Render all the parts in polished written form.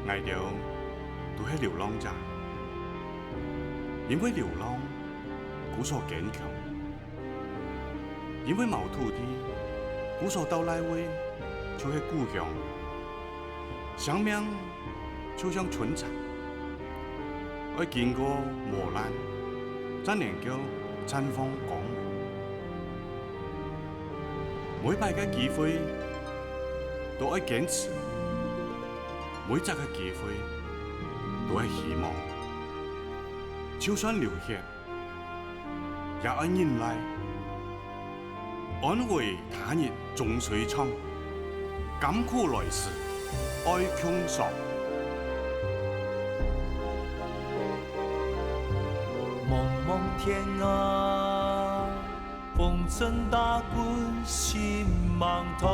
挨着都是流浪者，因为流浪，故所坚强；因为冇土地，故所到来位就是故乡。生命就像春蚕，要经过磨难，才能够绽放光芒。每摆嘅机会都要坚持，每一个机会都系希望。就算流血，也要忍耐，安慰他日总水长，甘苦来时爱强爽。蒙蒙天啊，风尘打滚心茫通，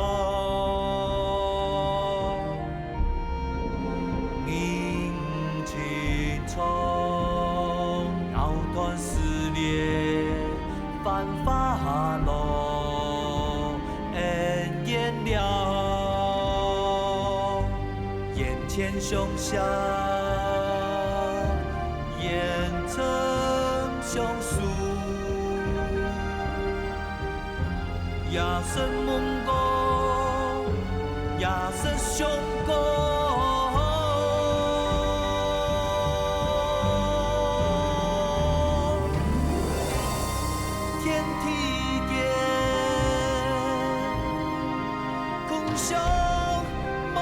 迎青葱，藕断丝连繁华路，恩怨了，眼前凶相，眼成凶数。也是蒙古，也是上古。天地间，共相梦。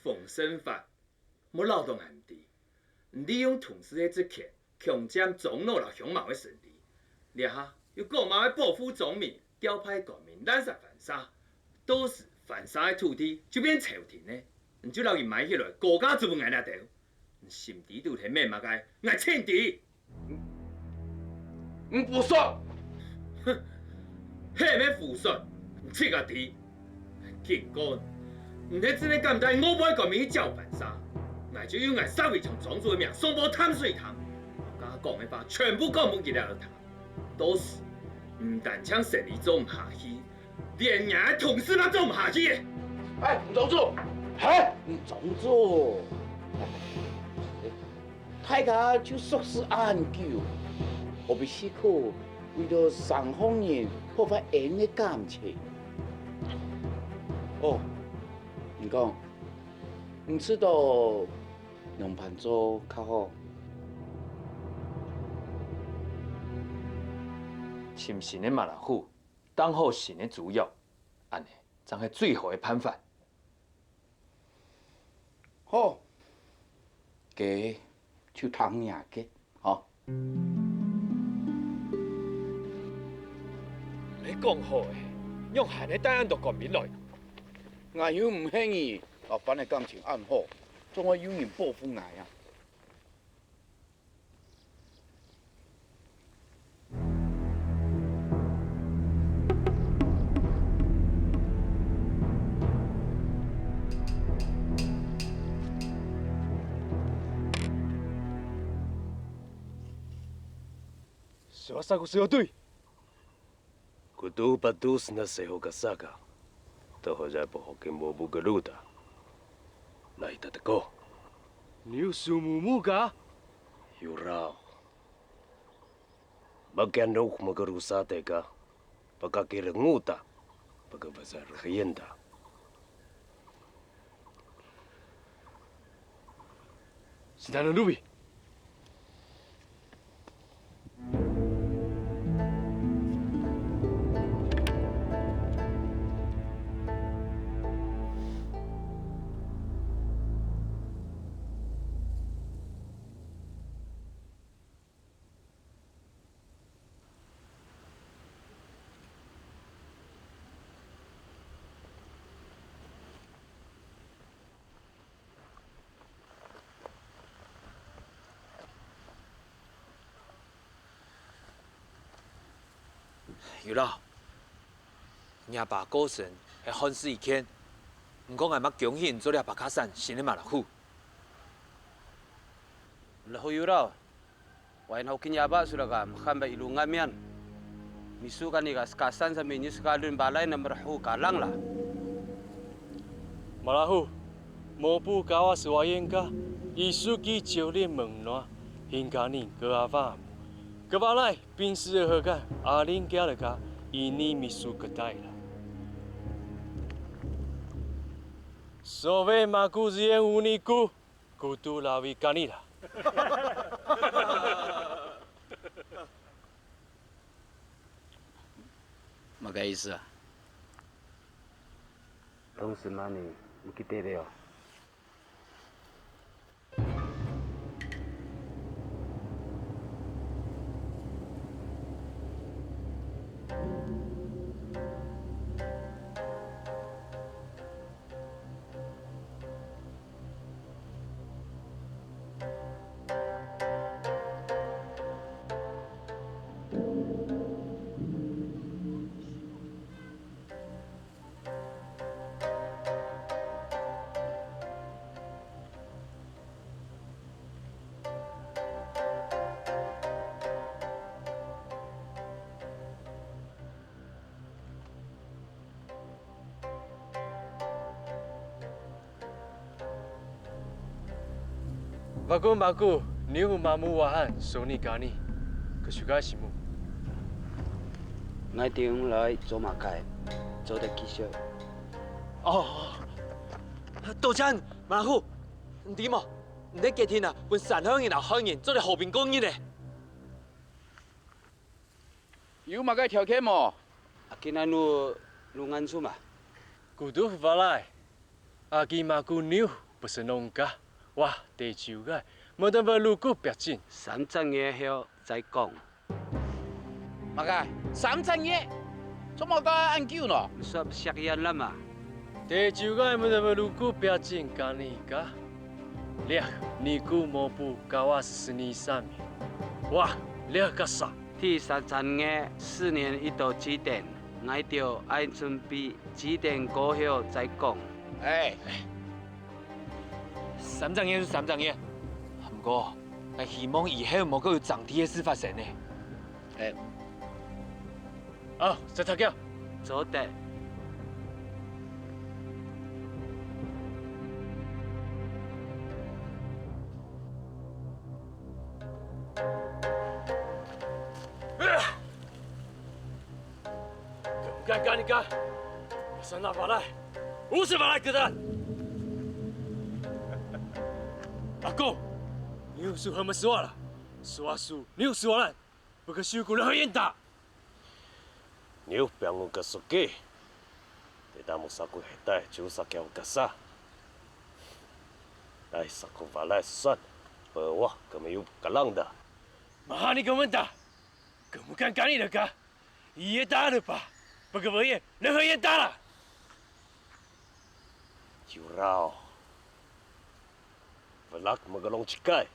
奉身法。冇劳动暗地，利用同事的职权，强占总路了相貌的胜利，然后又讲嘛要保护总民，调派国民滥杀犯杀，到时犯杀的土地就变朝廷的，就留伊买起来，国家就会挨拿到，心地都係咩嘛嘅，挨青地。不算，哼，係咩胡說？切個地，見官，唔係真係咁大，我不會國民去招犯殺。我就用我稍微從莊主的名送報探水堂，我家講的話全部講唔記得了他。到時唔但將勝利做唔下去，連人的同事都做唔下去。哎，莊主，哎，莊主，大家就熟識研究，何必時刻為咗雙方人破壞恩嘅感情？哦，你講，唔知道。用盘做較好，深神的麻辣虎，当好神的主药，安尼才係最好的辦法。好，嘅就聽嘢嘅，嗬。你講好嘅，用閒嘅帶人到國民來。我又唔輕易，反正感情暗好。總係有人保護我啊！小三個小隊，Kudu patus na seho kasaka. Toho ja po ke mo bugaluda. Lai tatako.你sumumu ka？ Yurao. Magkanok magarusate ka. Pagkakiranguta. Pagkabasar kayenda. Sinana Nubi。有啦，伢爸过身系汉事一件，唔过俺妈恭喜做了白卡山新的马拉虎。Lahoy uraw, wain hawkin yaba sudah kam khamba ilungan mian, misukan ni kaskasan sa minis kalun balay na marahu kalang lah. Malahu, mopu kawas wayen ka, isu ki ciolin mengnoa, hingga ni ke avam. Kebalai pinsi herkan, alin kaya ka, ini misu kedai lah. Sove maku zien uniku, kutu lawi kanila. 么个意思啊？同事嘛你，你记得了？ Baku, ni mamu wahan soni kani, kesuka simu.我定来做马开，做得技术。哦，道歉，马老虎，點啊？你幾天啊？換三鄉人啊，鄉人做嚟和平公園咧。有么个条件么？ Akin anu lungan suma. Kudu valai, agi maku niu pesenong ka, wah teh juga, mudah berluku percin. 三正嘢後再講。么个3层嘢，怎么个按究呢？ Sab sakyan lah mah. Teh juga mudah berluku percin kani ka. Lihat, niku mopu kawas seni sami. Wah, lihat kasar. 第三層嘅4年1到幾點？我哋愛準備幾點過後再講。哎，三張嘢就三張嘢，不過我希望以後冇個有爭啲嘅事發生呢。哎，好，再睇叫。做得。 干你干！三大法来，50法来给他。阿公，你有说什么说了？说书，你有说了，不可修过任何人打。你有病我个手机，你打木沙古黑带，就沙叫个啥？来沙古法来算，不我可没有个浪的。马你跟我打，跟不敢干你的干，也打了吧？ 不可不也，任何人打了。有绕，不拉么个龙去盖，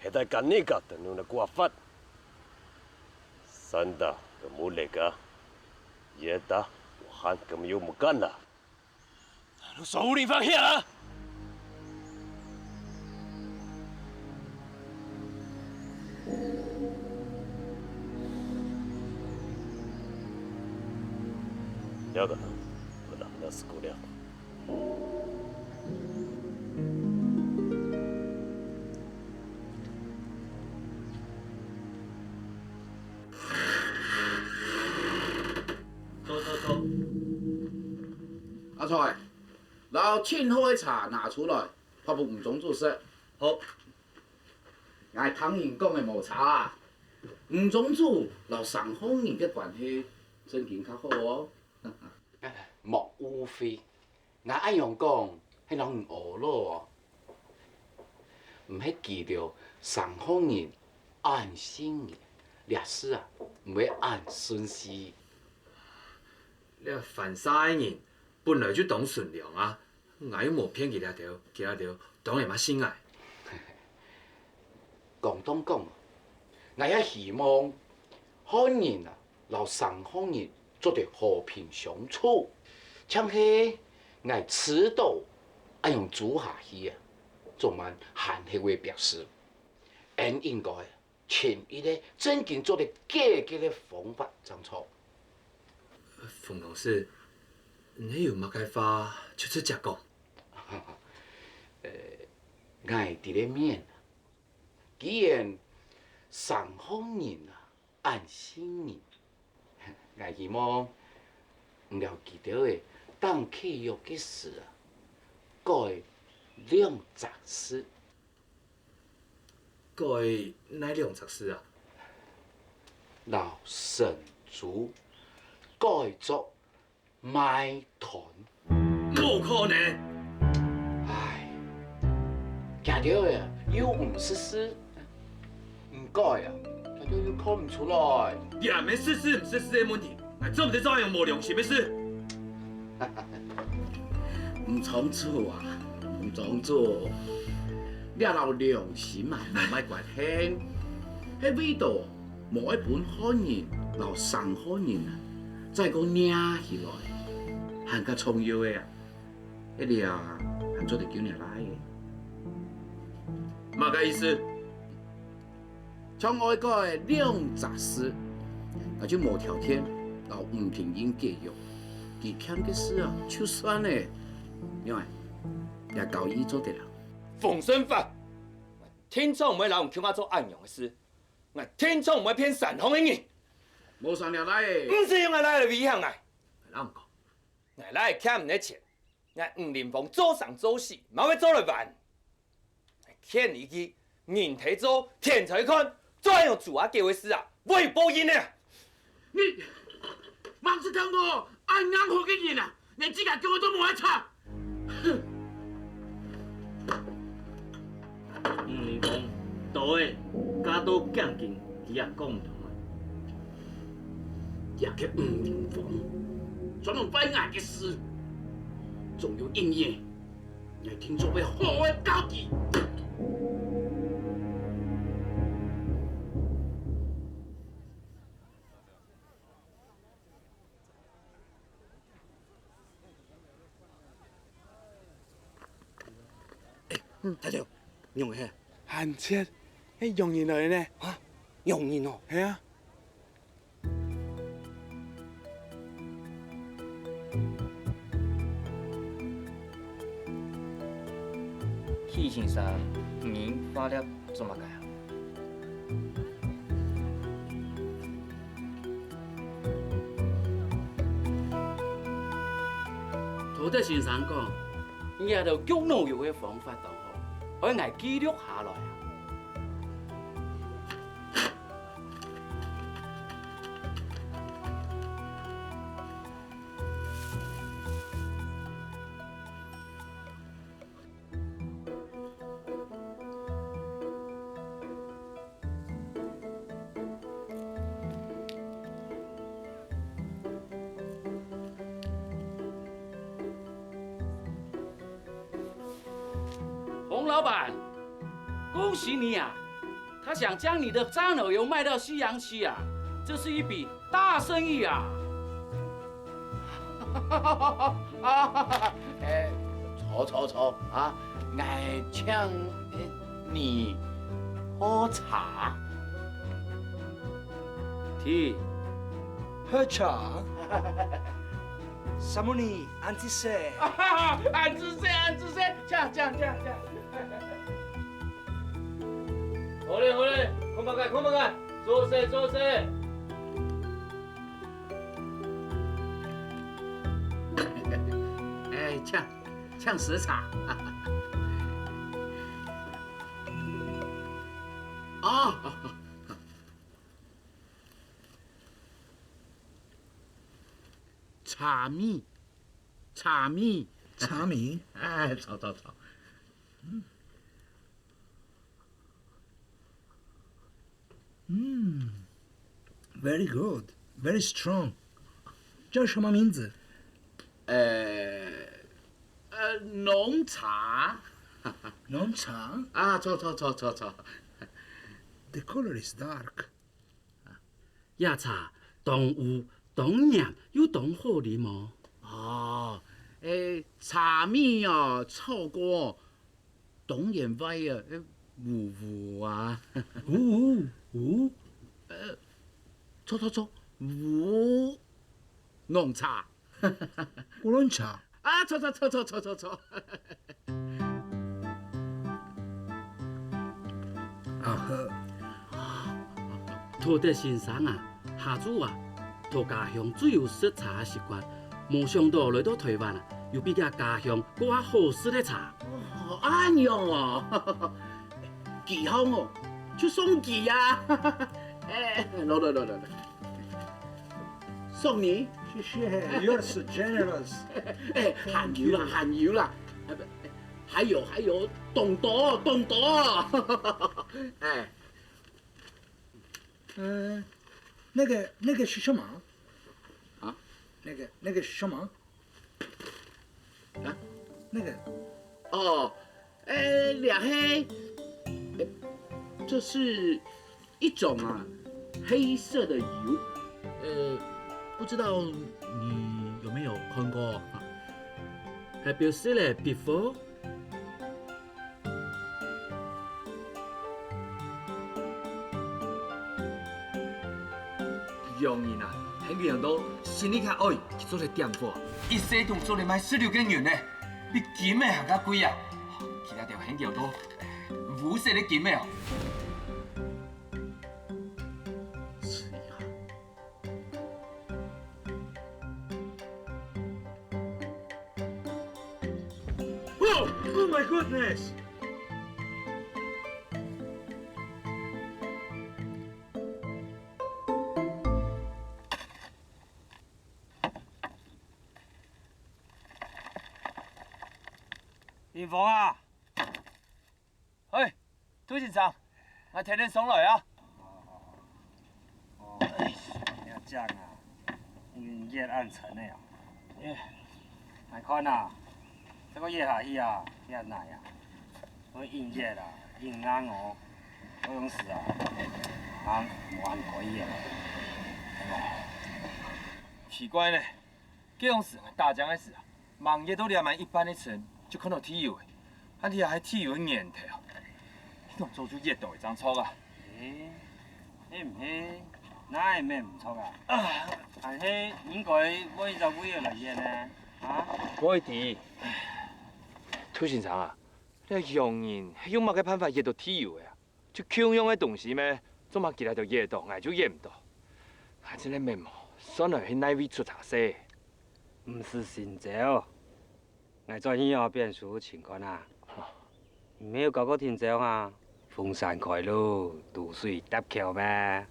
还带干那个的弄那瓜发，三的个木那个，也的我喊个没有木干了。你说无地方去了？了个，不然那是够了。阿财，老清好的茶拿出来，发布吴总注释。好，我唐人讲的无茶啊，吴总主老上方人嘅关系真健较好哦。莫污非，我按样讲，迄人唔学咯，唔系记着上方人按心嘅，历史啊，唔会按顺序。你犯傻的人本来就懂善良啊，我又无骗其他条，当然嘛心爱。广东讲，我也希望汉人啊，留上方人做得和平相处。像是我迟到，爱用煮下去啊，做满含迄位表示，俺应该前一个正经做的改革的方法怎错？冯老师，你有乜解法就直接讲。我伫咧面，既然上方人啊，安心人，我希望唔了记到的当契约嘅事啊，改2则事。改哪2则事啊？老神族改作买团。冇可能！唉，假条的又唔实施，唔改啊，假条又看唔出来。也没实施唔实施的问题，我做唔得这样无良心的事。唔常做啊，唔常做。你老良心啊，唔爱怪天。喺味道无一本好人，老上好人啊，再个领起来，含个重要的啊，一粒啊，含做得叫你来的。嘛个意思？像我改2则事，那就无条件，老唔平应解约，其欠嘅事啊，就算咧，因为也够伊做得了。奉身法，我天窗唔会老用强我做暗用的事，我天窗唔会骗善风的人。无上了来的，唔是用我来来威胁我，哪唔讲？我来欠唔得钱，我黄连峰做上做死，嘛要做来还。欠你去，人体做，天才看，怎样做啊叫的事啊，我有报应的。你忙是讲我按硬好嘅人啊，连自家叫我都冇爱插。你讲，道的家都降劲，伊也讲唔通啊。也嘅黄连峰，专门摆硬嘅事，仲有应验，我听做为好嘅交易。大条，用嘅閒切，迄用人來呢？啊，用人哦，係啊。K 先生，你发了做乜解啊？陶德先生讲，你也就用农药嘅方法就好，可以挨記錄下來啊。洪老板，恭喜你啊！他想将你的樟脑油卖到西洋去啊，这是一笔大生意啊！错啊！我请你喝茶。T， 喝茶。什么你安之色？安之色，这样。好嘞，空白干，做事。哎，呛时茶。哦，茶米。哎，炒。Very good, very strong。叫什么名字？浓茶。浓茶。啊，错。The color is dark。野茶当有当酿有当好啉哦。哦，茶米哦，臭过当然歪啊，五啊，五，错，五浓茶。乌龙茶。啊，错。好喝。陶德先生啊，下主啊，陶家乡最有色茶的习惯，没想到来到台湾啊，有比家家乡更加好色的茶。哦，安样哦，几好哦，就送几呀。哎，来，送你。谢谢，You're so generous。哎，含油啦，还有，懂多。哎，那个是什么？啊？那个是什么？啊？那个？哦，两黑，这是一种啊黑色的油，不知道你有没有看过？还表示咧 before。洋人啊，喺个人都心里较爱去做个店货，一世都做嚟卖16间元呢，比金的还较贵啊！其他条很条都无色的金的哦。Oh my goodness！林峰啊，杜先生，我听你送来啊。要这样啊，已经热暗沉了呀。来看啊，这个热下去啊，热奶啊，我硬热啊，硬硬哦，这种事啊，俺无按可以啊。奇怪呢，这种事係大江的事啊，忙嘢都连埋一般的船就看到體油的，你还體油的年頭，你當做出熱度會爭錯啊？你唔係，哪係咩唔錯啊？但係應該為就為咗嚟熱呢？啊？我會知。涂先生啊，你洋人係用乜嘅辦法熱到體油嘅啊？就共用嘅東西咩？做乜其他就熱到，我就熱唔到。係真係咩冇？算來係哪位出茶色？唔是新招，我在醫院變數情況啊。沒有搞過天朝啊，風山開路，渡水搭橋咩？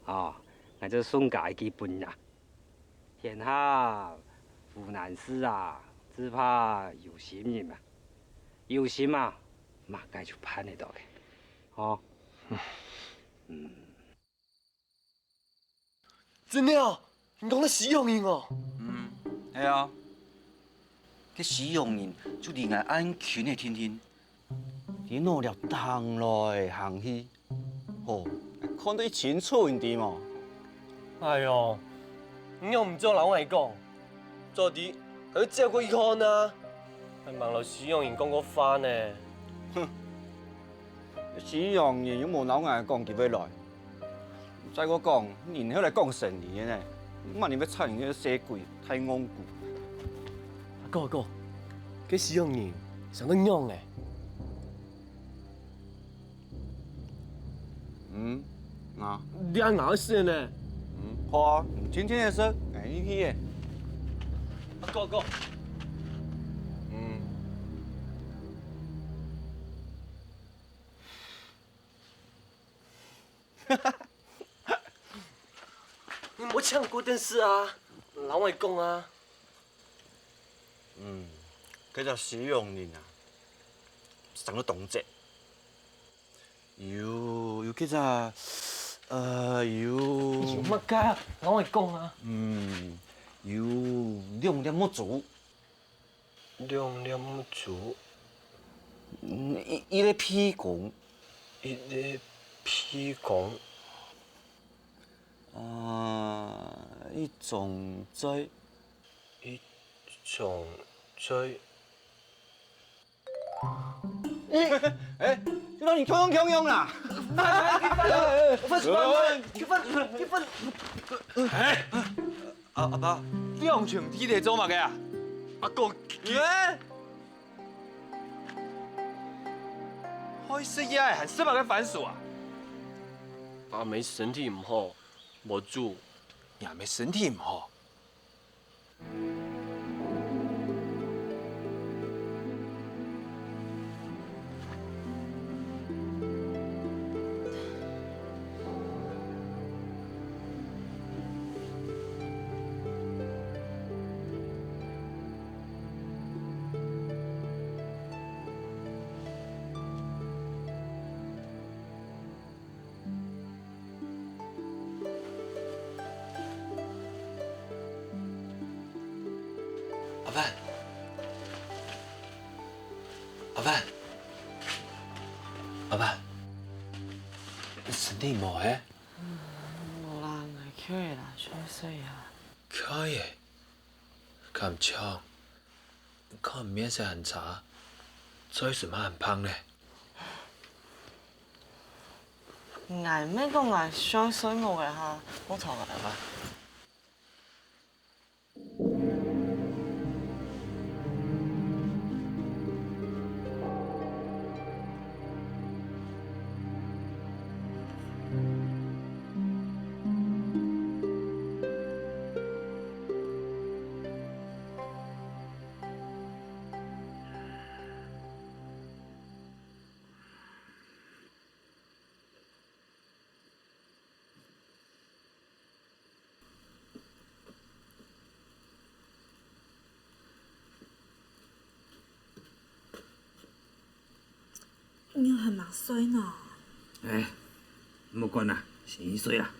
哦，我就送介基本啊。天下湖南事啊，只怕有心人啊，有心啊，嘛該就盼得到嘅，哦。真的啊？你講得死洋人哦？係啊，cái死洋人就離我安近嘅天天，你攞了行來行去，看到清楚一點嘛。哎呦，你又唔做老外講，做啲佢借過看啊，係問落死洋人講個番呢？哼，死洋人有冇老外講幾位來？再我講，年後嚟講成年嘅呢，乜你要插人嘅社會太戇固。哥，cái死洋人想得樣誒。啊。你係哪事呢？好啊，天天嘅事，你去嘅。哥。你冇搶過電視啊？老外講啊。佢就死洋人啊，成咗動作。有叫做有乜㗎？老外講啊。有兩點冇足。兩點冇足。一個屁股。一個屁股。一種罪。一種罪。哎，让你强用啦！結婚！哎，阿爸，兩場天地做乜嘅啊？阿哥，咩？開始呀，係什麼嘅番薯啊？阿妹身體唔好，冇煮。阿妹身體唔好。阿爸，身體唔好誒？冇啦，我缺啦，缺水啊。缺嘢，咁長，可唔免食很茶，再食乜很胖咧？捱咩個捱上水冇嘅嚇，冇錯嘅。阿爸。你很忙水呢。哎，冇管啦，先睡啦。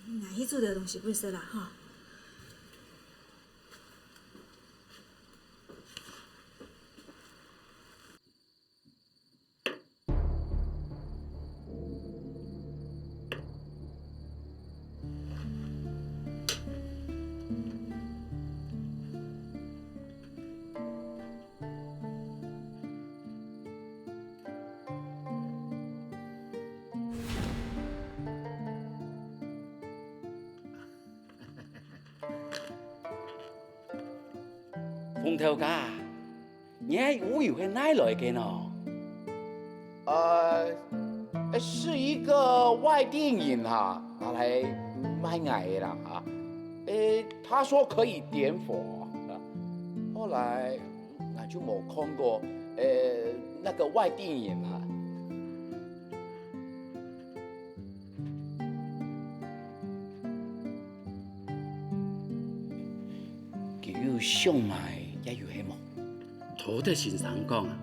俺去做点东西不是啦哈。鳳頭家，你烏油係哪來嘅呢？是一個外地人哈，拿來賣藝啦哈。他說可以點火，後來我就冇看過那個外地人啦。佢要上賣。也有希望。土地先生講啊，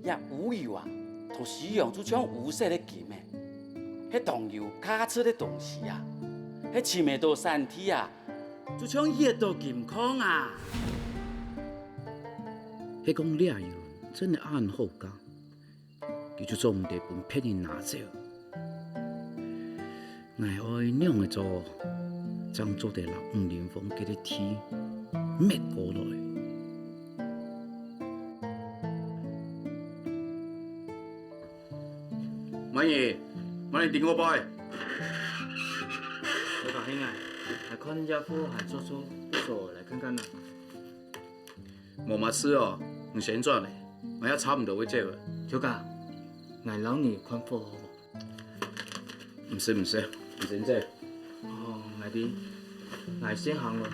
呀，烏油啊，同使用就像烏色的金誒，迄當油卡出的東西啊，迄黐咪到身體啊，就像熱到健康啊。迄講掠油真係啱好㗎，佢就做唔得本騙人拿走。我愛兩個做，將做得5年風嘅啲天滅過來。滿意頂我拜。我大兄啊，來看家父還叔叔，走來看看啦。冇乜事哦，唔先轉嚟，我也差唔多會走啦。小家，我留你看貨好唔使，唔先走。哦，我啲，我先行咯。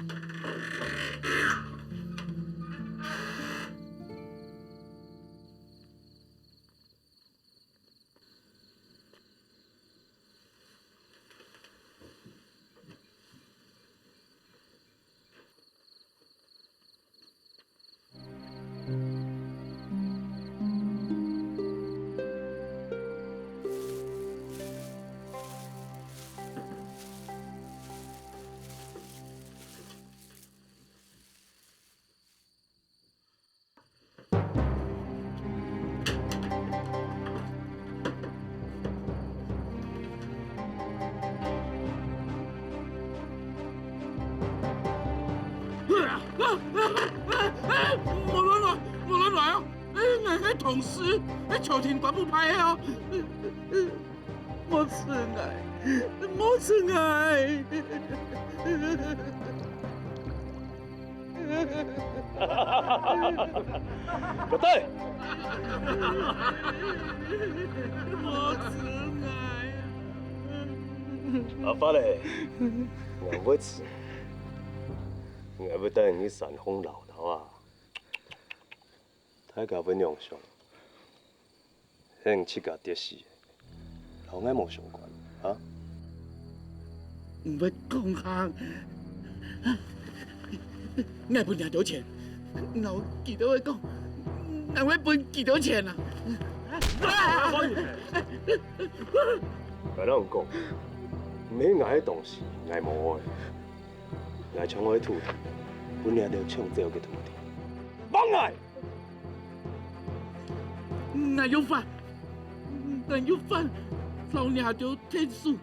冇撚來啊！那同事，那朝廷管不派哦。我亲爱，我亲爱。不对。我亲爱。阿发嘞，我要吃，我要带你去山峰老头啊，大家要亮相，迄七家得势，老爱无相关啊。唔要讲下，我分两条钱，我记得会讲，我要分几条钱啊？别人讲，每挨的东西挨无的，挨抢我的土地，本来就抢走个土地，往挨！我有犯，我有犯，老两条天数，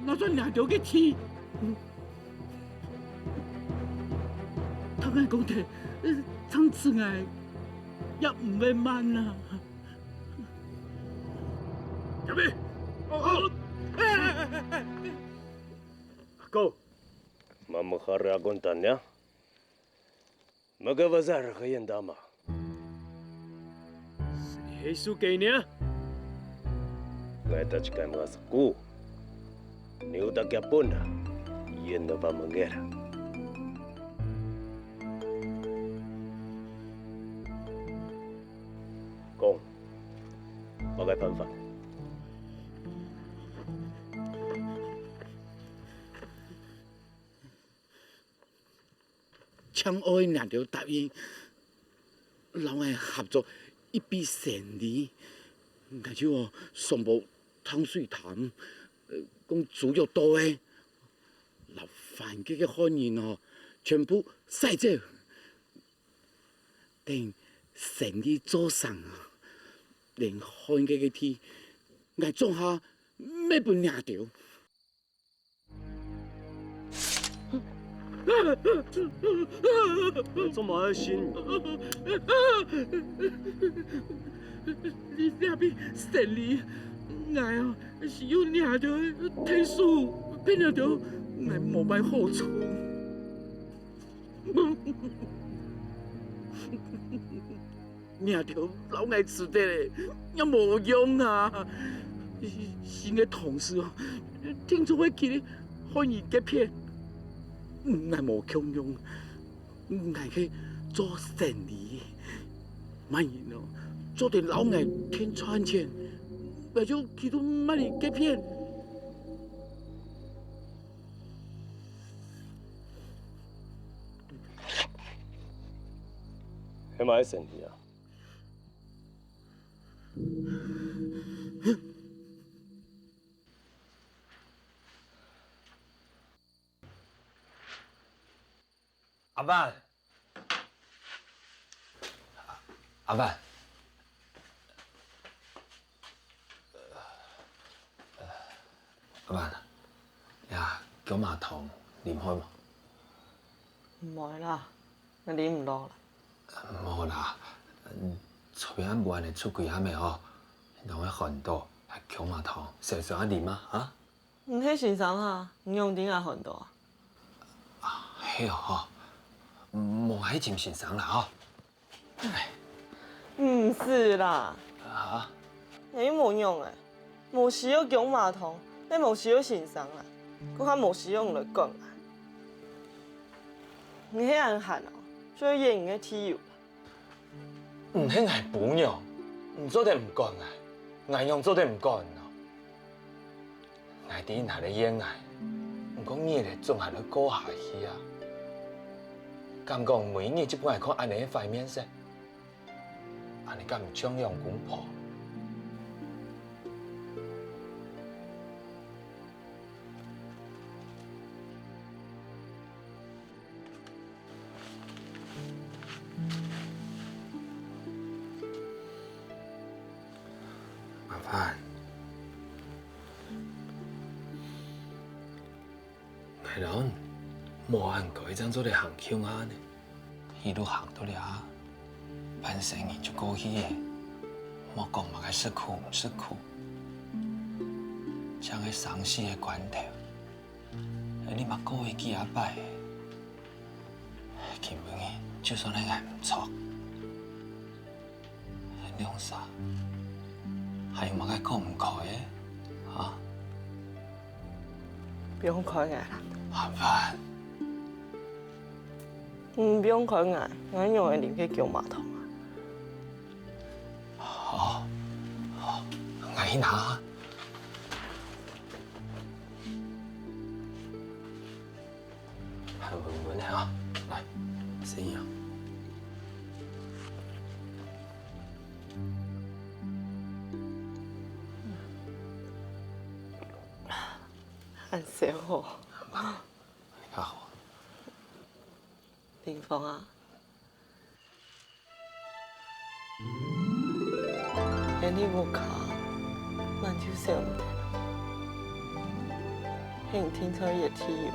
那算两条个天。他爱讲的，从此爱也唔会慢啊。入去。Go. Mama harap kontan ya. Magkabazar kayan dama. Yesu kayaknya. Ngayta chikay mga saku. Niutak ya pun. Yan na ba mangyara? Kong. Bagay panfa.抢我的两条答应，老爱合作一笔生意，而且哦，上无汤水谈，讲猪肉多的，老范家的婚姻哦，全部晒走，等生意做上啊，连汉家的天，我种下没分两条。这么爱心，你那边生意，我哦是有两条天数，变两条我无办好处。两条老爱吃的嘞，也无用啊！新的同事哦，听说会去咧欢迎夹片。我无强用，我去做生意，万然哦，做点老爱添赚钱，我就去到买你夹片。还买生意啊？阿万，阿万，阿万，呀，叫麻糖啉開嘛？唔會啦，我啉唔落啦。冇啦，出邊冇人嚟出櫃下未哦？然後很多係叫麻糖，成上一啉啊啊！唔係先生啊，唔用點解很多啊？係哦。冇喺前先生啦哦。唔是啦。啊？你冇用誒，冇需要講馬桶，你冇需要先生啦，嗰下冇需要用嚟講啊。你係人閒哦，所以應嘅體油。唔係係本用，唔做得唔幹啊，硬用做得唔幹咯。我啲係你應啊，唔講嘢嚟仲係你過下去啊。敢講每日只本係看安尼嘅塊面色，安尼敢唔搶用公婆？麻煩，係咯。冇人改裝做嚟行橋下呢，伊都行到了，辦生意就過去嘅。莫讲嘛，该失去唔失去，将个伤心的关头，你嘛过会记阿摆。根本个，就算你爱唔错，两啥，还有嘛该讲唔开的，啊？不用开眼啦。阿凡，不用开眼，我用会入去叫马桶啊。好，我去拿。很稳稳的啊，来，声音啊。很小哦。较好。林峰啊，你无卡，咱就想唔得了。迄听说伊会踢球，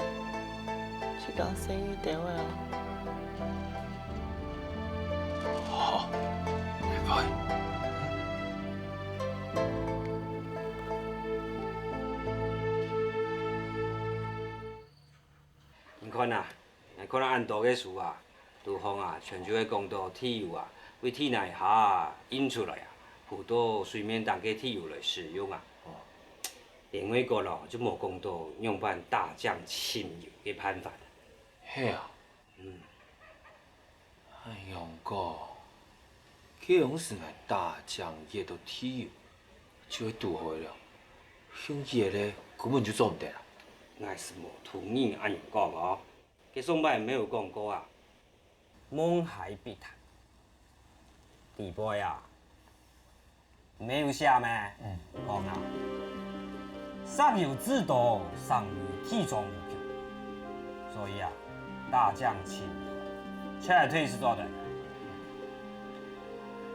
去甲生意单位啊。好，拜拜。你看啊，看咱安度个事啊，杜峰啊，全球的公道铁油啊，为体内下引出来啊，附到水面当个铁油来使用啊。另外一个咯，就无讲到用办大酱清油的办法。嘿啊，哎呦哥，这种是来大酱热到铁油，就会拄好了。像热嘞，根本就做唔得啦。我是无同意安样讲哦。给上摆没有讲过啊，蒙海必谈。弟妹啊，没有下咩？讲啊，上有制度，上有体重无凭，所以啊，大将轻油，确推是做的。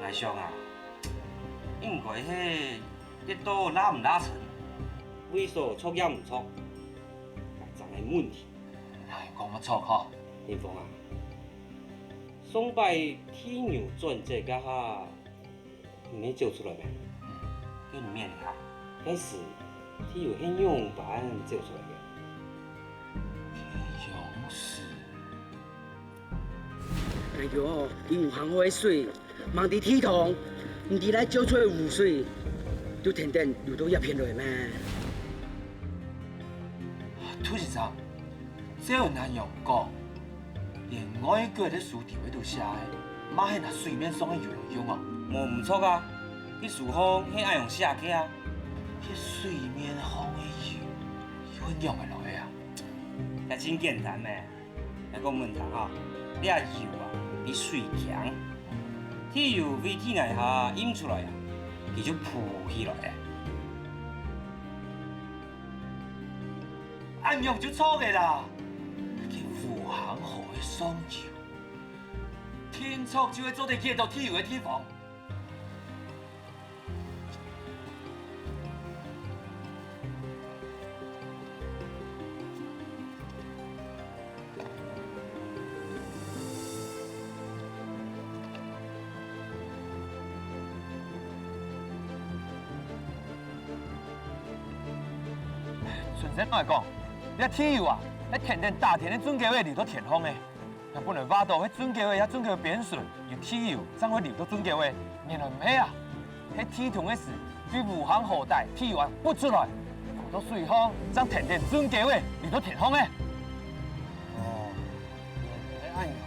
我想啊，应该迄热度拉唔拉成，萎缩错也唔错，真系问题。哎，讲乜错吼？林峰啊，上摆铁牛转这个哈，没做出来没？给你面哈，但是铁有很用板做出来的。勇士。哎呦，你有行好的水，忙伫铁桶，唔伫来浇出的污水，就天天流到叶片落咩？涂先生，这有难用讲，连外国的书条喺度写的，嘛系拿水面上的油来用哦。无唔错啊，去树方迄爱用写起啊。迄水面上的油，有用的落去啊？也真简单咩，来讲问题哈，你啊油啊比水强，铁油为体内下引出来啊，伊就浮起来啊。按用就错的啦，去武行河的双油，天错就会做得热到铁油的地方。顺正来讲，你铁油啊，喺田田大田的准基位流到田方的，若不能挖到迄准基位，遐准基位变水，用铁油才会流到准基位。原来唔系啊，迄铁桶的事，比武行河带铁油啊不出来，浮到水方，将田田准基位流到田方的。哦，原来按样啊。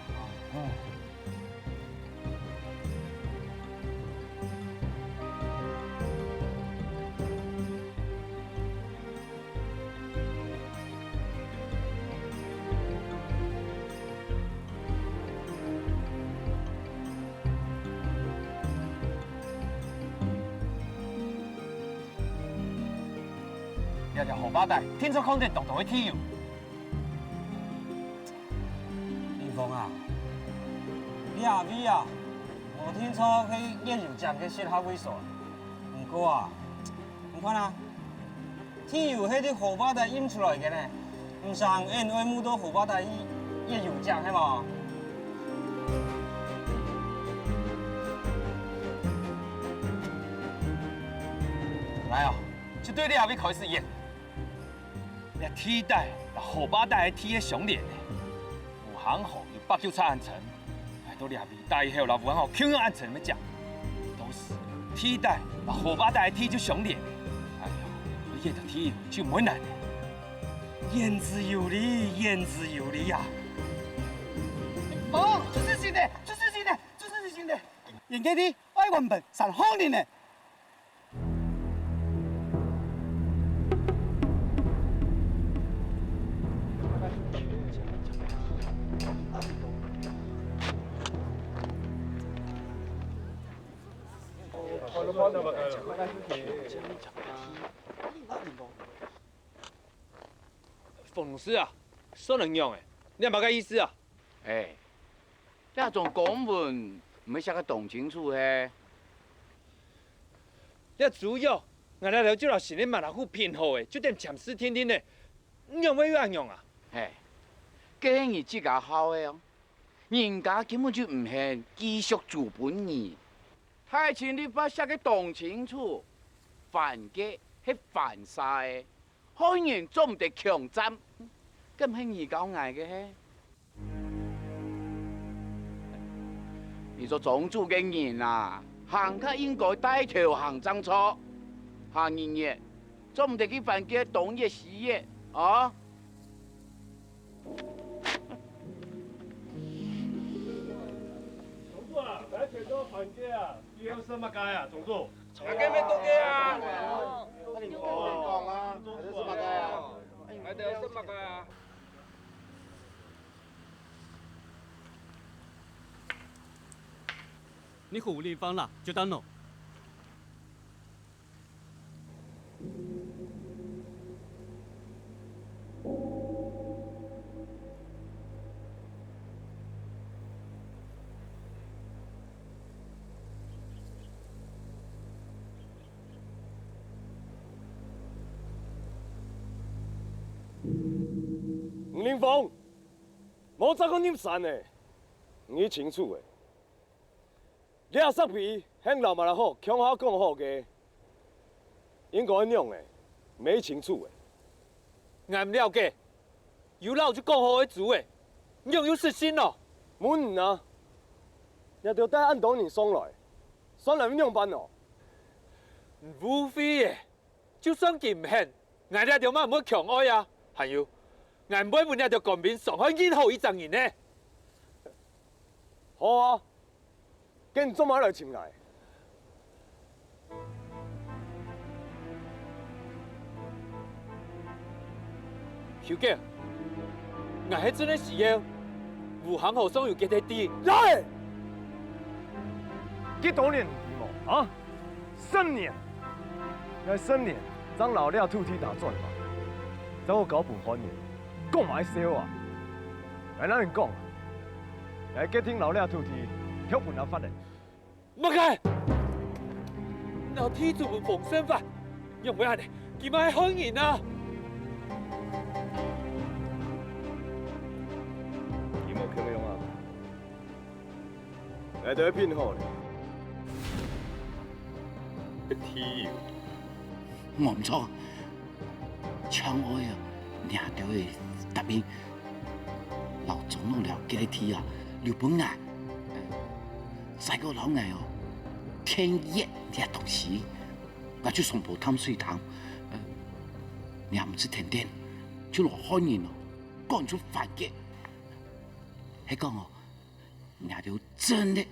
条河巴带，天出康定独独去铁油。林峰啊，你阿妹啊，我听说去夜油站去适合猥琐，不过啊，你看啊，铁油迄啲河巴带引出来嘅呢，唔像因为母到河巴带夜油站系嘛？来哦，就对你后面开始演。你天带，那后巴带的天的上联呢？武行后有893暗沉，哎，都两边带后老武行后9用暗沉么讲，都是天带，那后巴带的天就上联。哎呀，演到天就没难的，言之有理，言之有理呀。哦，就是真的，就是真的，就是真的。演给你爱原本上好人呢。冯老师啊，说能用诶，你也冇个意思啊？哎，这种公文唔系写个动清楚嘿。你主要我哋了就老是你马拉虎偏好诶，就点强势天天诶，你用咩样用啊？嘿，这是你自家好诶哦，人家根本就唔系继续做本意。太前你把写个动清楚，犯嘅系犯晒诶，开人做唔得强占，咁系你搞挨嘅嘿。你做种主嘅人啊，行客应该带头行正错，行人嘢做唔得去犯嘅动业事业啊！总部啊，来全都反击啊！以后什么街啊，总部？大家咩东嘅啊？那你讲啊，总部什么街啊？还得有什么街啊？你虎力方了，就当弄。吴林峰，冇再讲你散的，你清楚的。你阿塞皮向老马拉好，强好讲好嘅，应该用的，没清楚的。我唔了解，有老就讲好的做的，用有实心咯。唔啊，也着带按当年送来，送来用办哦。无非嘅，就算佢唔肯，我哋就乜唔好强爱啊。还有，我唔会每日就改变上海今后一阵人呢。好啊。跟做乜来请来？小姐，我喺真嘅时候，武行后上有几多啲？来，几多年冇啊？10年，那10年，张老廖兔蹄打转吧，等我搞本还原，讲埋笑啊！来哪人讲？来给听老廖兔蹄，挑本阿发的。唔该，老天做本防身法，用唔下嚟，佢咪係兇人啊！佢冇強用啊！嚟到一片好咧，一天我唔錯，唱愛啊，你都會答應老總統了幾多天啊？廖本牙。細個老藝哦，天一啲東西，我就上步貪水貪，你也唔知停電，就落開人哦，幹出反擊，係講哦，你就真的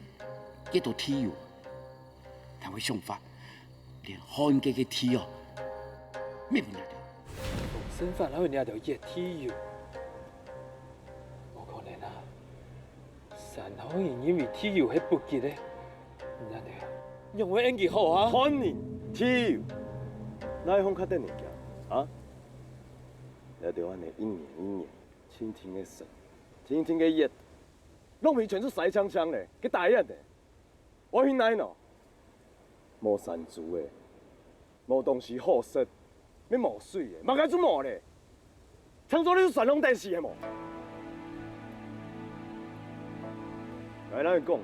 一道天喎，但係想法，連漢嘅天哦，咩唔得？身法老人家條熱天要，冇可能啊！山海人因為天要係不潔咧，唔得啊！用我演技好啊！漢人天要，哪會較得人家啊？也就安尼一年一年，天天嘅神，天天嘅熱，攏未傳出洗槍槍咧，佢大一嘅，我去哪喏？無山豬嘅，無東西好食，咩無水嘅，嘛該做毛咧？聽說你是山東電視嘅無？來哪會講？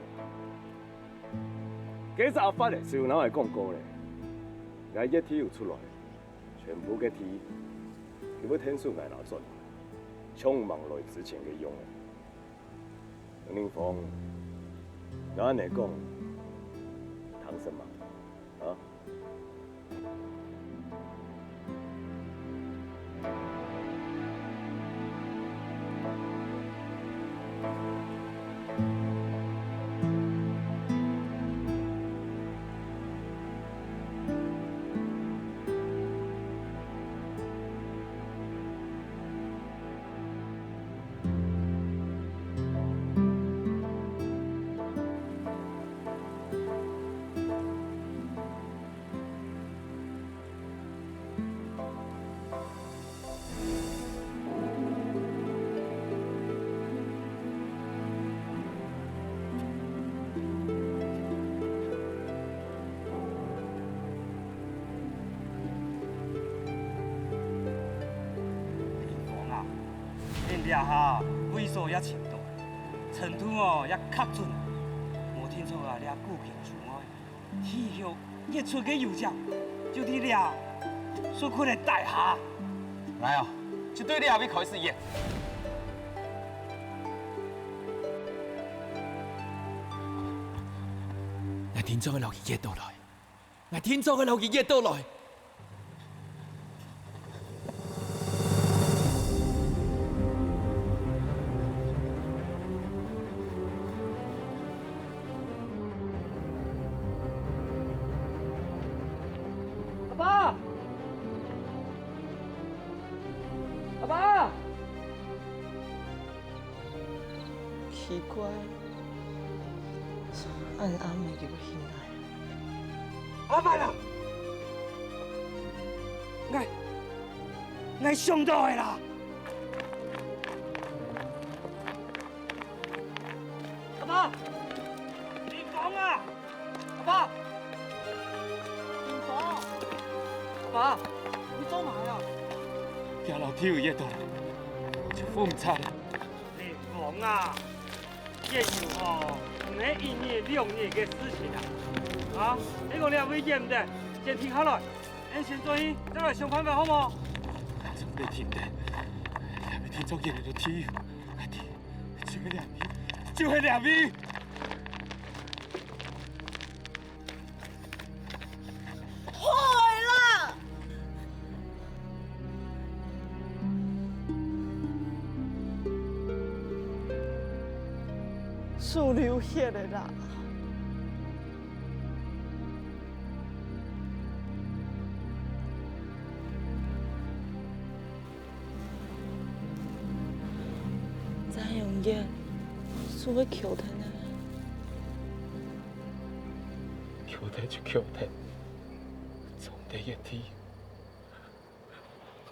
幾十發咧，是有哪會講過咧？我一天又出来，全部嘅天，佢要天数我拿准，充满来之前嘅用。林峰，我安尼讲，谈什么？啊？掠下位数也真大，程度哦也较准，无听错啊，掠固形上爱，体育日出嘅油奖，就伫掠所困的大厦。来哦，就对你后面开始演。我天作嘅留意热到来，我天作嘅留意热到来。奇怪，俺阿妹叫我醒来。阿爸啦，我上到的啦。阿爸，林峰啊，阿爸，林峰，阿爸，你做嘛呀？行楼梯有热到了，就风差了。林峰啊！这就哦，唔系一年两年嘅事情啊！啊，你讲你还会演唔得？先停下来，咱先转去，再来想办法好冇？真袂停的，还袂停做嘢嚟到天，就系两米，就系两米。坏了！树流血的啦！再用烟，树会扣他呢。扣他就扣他，总得一天，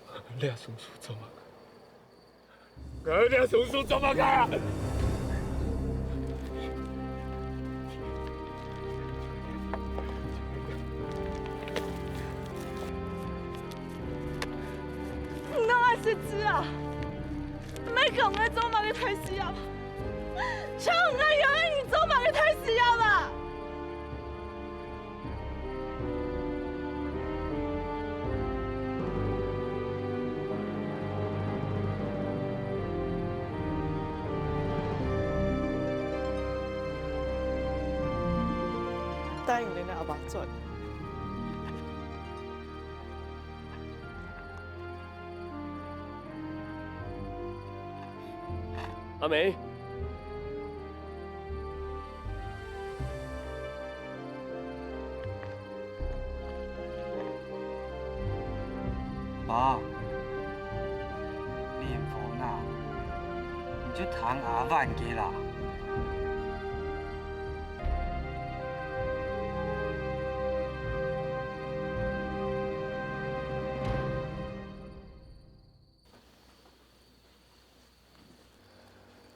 我俩叔叔做嘛？我俩叔叔做嘛干？是子啊，你讲我做嘛嘅太死啊！像我原来你做嘛嘅太死啊啦！答应你阿爸做。阿梅，爸，林峰啊，你就谈阿万给啦。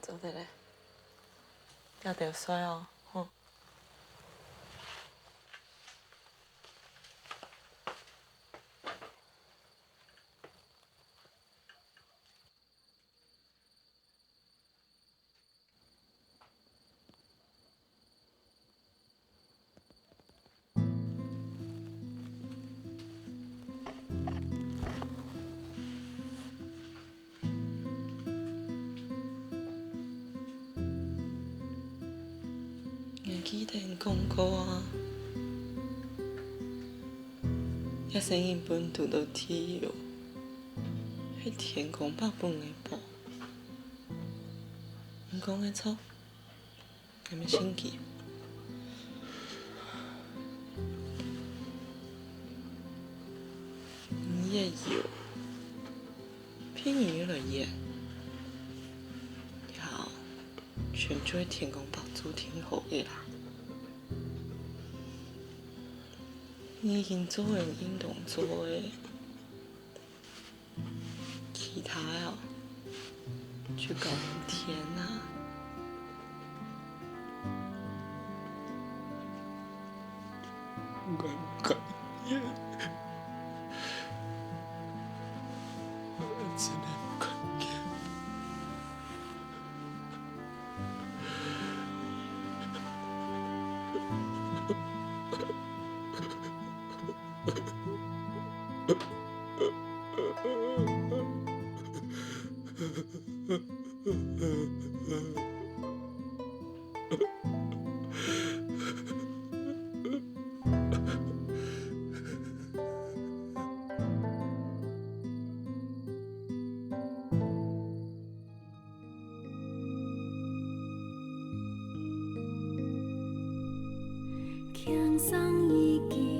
做得嘞，要得衰哦，哼。记得讲过啊，遐声音本拄到天佑，迄天公伯本的报，你讲的错，敢要生气？你也有，偏于了耶。好，全做天公伯做挺好的啦。你已经做人应当做的，其他哦，就搞明天啊。我感觉，我真的感觉。强sang已经。